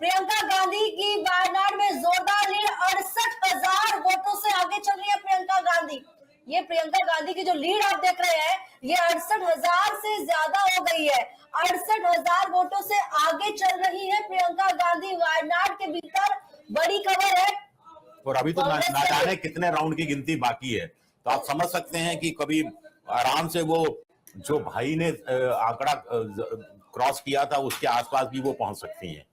प्रियंका गांधी की वायनाड में जोरदार लीड, 68,000 वोटों से आगे चल रही है प्रियंका गांधी। ये प्रियंका गांधी की जो लीड आप देख रहे हैं, ये 68,000 से ज्यादा हो गई है। 68,000 वोटों से आगे चल रही है प्रियंका गांधी वायनाड के भीतर। बड़ी खबर है। और अभी तो ना जाने कितने राउंड की गिनती बाकी है, तो आप समझ सकते हैं कि कभी आराम से वो जो भाई ने आंकड़ा क्रॉस किया था उसके आसपास भी वो पहुंच सकती हैं।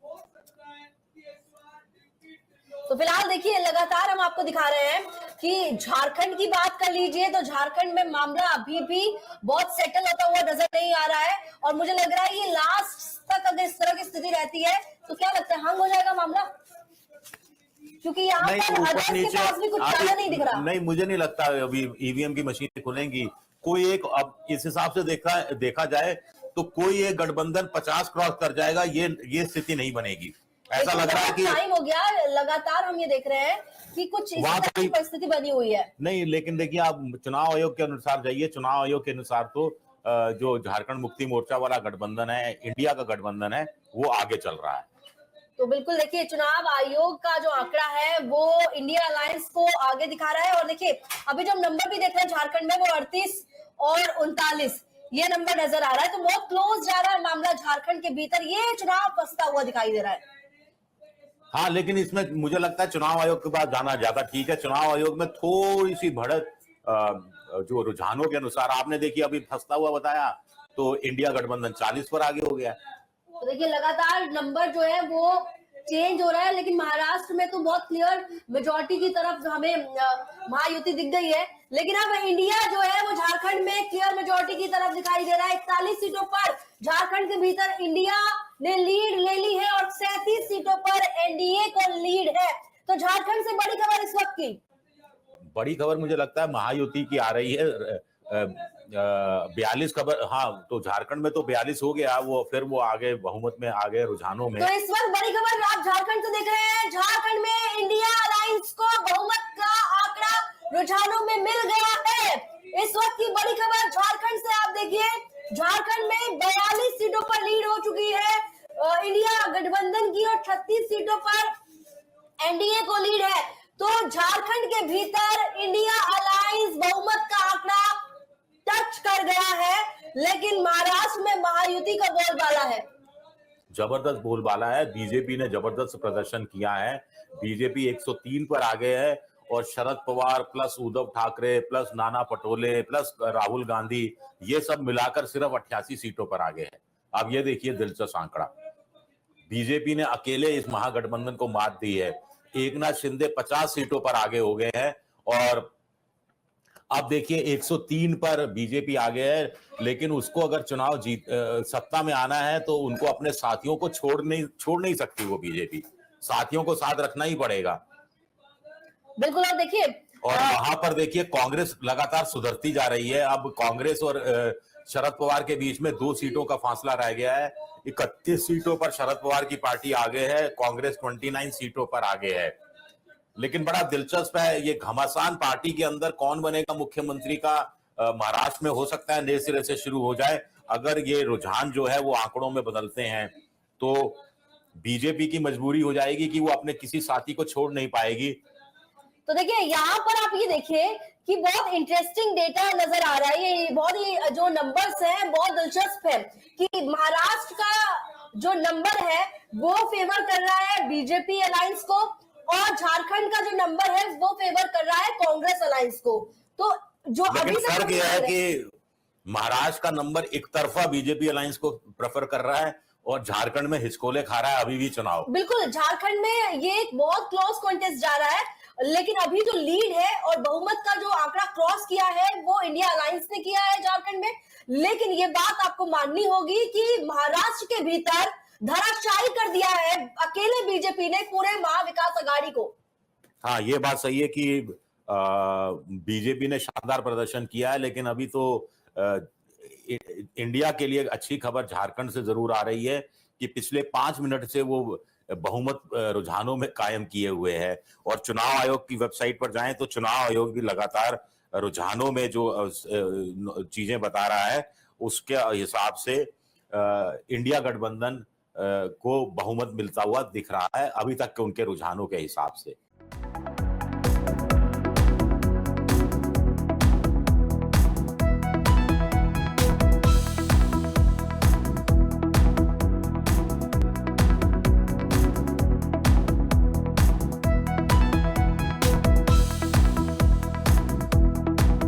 तो फिलहाल देखिए, लगातार हम आपको दिखा रहे हैं कि झारखंड की बात कर लीजिए तो झारखंड में मामला अभी भी बहुत सेटल होता हुआ नजर नहीं आ रहा है। और मुझे लग रहा है ये लास्ट तक अगर इस तरह की स्थिति रहती है तो क्या लगता है, हंग हो जाएगा मामला, क्योंकि यहाँ पर अजय के पास भी कुछ चारा नहीं दिख रहा। नहीं, मुझे नहीं लगता अभी ईवीएम की मशीन खुलेंगी। कोई एक, अब इस हिसाब से देखा जाए तो कोई एक गठबंधन 50 क्रॉस कर जाएगा, ये स्थिति नहीं बनेगी। ऐसा लग रहा है कि टाइम हो गया, लगातार हम ये देख रहे हैं कि कुछ इस तरह की परिस्थिति बनी हुई है। नहीं, लेकिन देखिए आप चुनाव आयोग के अनुसार जाइए, चुनाव आयोग के अनुसार तो जो झारखंड मुक्ति मोर्चा वाला गठबंधन है, इंडिया का गठबंधन है, वो आगे चल रहा है। तो बिल्कुल देखिए, चुनाव आयोग का जो आंकड़ा है वो इंडिया अलायंस को आगे दिखा रहा है। और देखिए अभी जो नंबर भी देख रहे हैं झारखंड में, वो 38 और 39 ये नंबर नजर आ रहा है। तो बहुत क्लोज जा रहा है मामला झारखंड के भीतर, ये चुनाव फंसता हुआ दिखाई दे रहा है। हाँ, लेकिन इसमें मुझे लगता है चुनाव आयोग के पास जाना ज्यादा ठीक है। चुनाव आयोग में थोड़ी सी बढ़त जो रुझानों के अनुसार आपने देखी, अभी फंसता हुआ बताया तो इंडिया गठबंधन 40 पर आगे हो गया। तो देखिए लगातार नंबर जो है वो चेंज हो रहा है, लेकिन महाराष्ट्र में तो बहुत क्लियर मेजोरिटी की तरफ हमें महायुति दिख गई है। लेकिन अब इंडिया जो है वो झारखंड में क्लियर मेजोरिटी की तरफ दिखाई दे रहा है। 41 सीटों पर झारखंड के भीतर इंडिया ने लीड ले ली है और 37 सीटों पर एनडीए को लीड है। तो झारखंड से बड़ी खबर इस वक्त की, बड़ी खबर मुझे लगता है महायुति की आ रही है। 42 खबर, हाँ, तो झारखंड में तो 42 हो गया, वो फिर वो आगे बहुमत में आ गए रुझानों में। तो इस वक्त बड़ी खबर आप झारखंड से देख रहे हैं, झारखंड में इंडिया अलायंस को बहुमत का आंकड़ा रुझानों में मिल गया है। इस वक्त की बड़ी खबर झारखंड से आप देखिए, झारखंड में 42 सीटों पर लीड हो चुकी है इंडिया गठबंधन की और 36 सीटों पर एनडीए को लीड है। तो झारखंड के भीतर इंडिया अलायंस बहुमत का आंकड़ा टच कर गया है, लेकिन महाराष्ट्र में महायुति का बोलबाला है, जबरदस्त बोलबाला है। बीजेपी ने जबरदस्त प्रदर्शन किया है। बीजेपी 103 पर आगे है और Sharad Pawar plus Uddhav Thackeray plus Nana Patole plus Rahul Gandhi, ये सब मिलाकर सिर्फ 88 सीटों पर आगे है। अब ये देखिए दिलचस्प आंकड़ा, बीजेपी ने अकेले इस महागठबंधन को मात दी है। एकनाथ शिंदे 50 सीटों पर आगे हो गए हैं और अब देखिए 103 पर बीजेपी आगे है। लेकिन उसको अगर चुनाव सत्ता में आना है तो उनको अपने साथियों को छोड़ नहीं सकती वो बीजेपी, साथियों को साथ रखना ही पड़ेगा। बिल्कुल। और देखिए, और वहां पर देखिए कांग्रेस लगातार सुधरती जा रही है। अब कांग्रेस और शरद पवार के बीच में 2 सीटों का फासला रह गया है। 31 सीटों पर शरद पवार की पार्टी आगे है, कांग्रेस 29 सीटों पर आगे है। लेकिन बड़ा दिलचस्प है ये घमासान पार्टी के अंदर कौन बनेगा मुख्यमंत्री का, महाराष्ट्र में हो सकता है नए सिरे से शुरू हो जाए। अगर ये रुझान जो है वो आंकड़ों में बदलते हैं तो बीजेपी की मजबूरी हो जाएगी कि वो अपने किसी साथी को छोड़ नहीं पाएगी। तो देखिए यहाँ पर आप ये देखिए कि बहुत इंटरेस्टिंग डेटा नजर आ रहा है। ये बहुत ही जो नंबर्स हैं बहुत दिलचस्प है कि महाराष्ट्र का जो नंबर है वो फेवर कर रहा है बीजेपी अलायंस को और झारखंड का जो नंबर है वो फेवर कर रहा है कांग्रेस अलायंस को। तो जो अभी फर्क यह है कि महाराष्ट्र का नंबर एक तरफा बीजेपी अलायंस को प्रेफर कर रहा है और झारखंड में हिचकोले खा रहा है अभी भी चुनाव। बिल्कुल, झारखंड में ये एक बहुत क्लोज कॉन्टेस्ट जा रहा है, लेकिन अभी जो लीड है और बहुमत का जो आंकड़ा क्रॉस किया है वो इंडिया अलायंस ने किया है झारखंड में। लेकिन ये बात आपको माननी होगी कि महाराष्ट्र के भीतर धराशायी कर दिया है अकेले बीजेपी ने पूरे महाविकास अघाड़ी को। हाँ, ये बात सही है कि बीजेपी ने शानदार प्रदर्शन किया है, लेकिन अभी तो इंडिया के लिए अच्छी खबर झारखंड से जरूर आ रही है कि पिछले 5 मिनट से वो बहुमत रुझानों में कायम किए हुए है। और चुनाव आयोग की वेबसाइट पर जाएं तो चुनाव आयोग भी लगातार रुझानों में जो चीजें बता रहा है उसके हिसाब से इंडिया गठबंधन को बहुमत मिलता हुआ दिख रहा है अभी तक के उनके रुझानों के हिसाब से।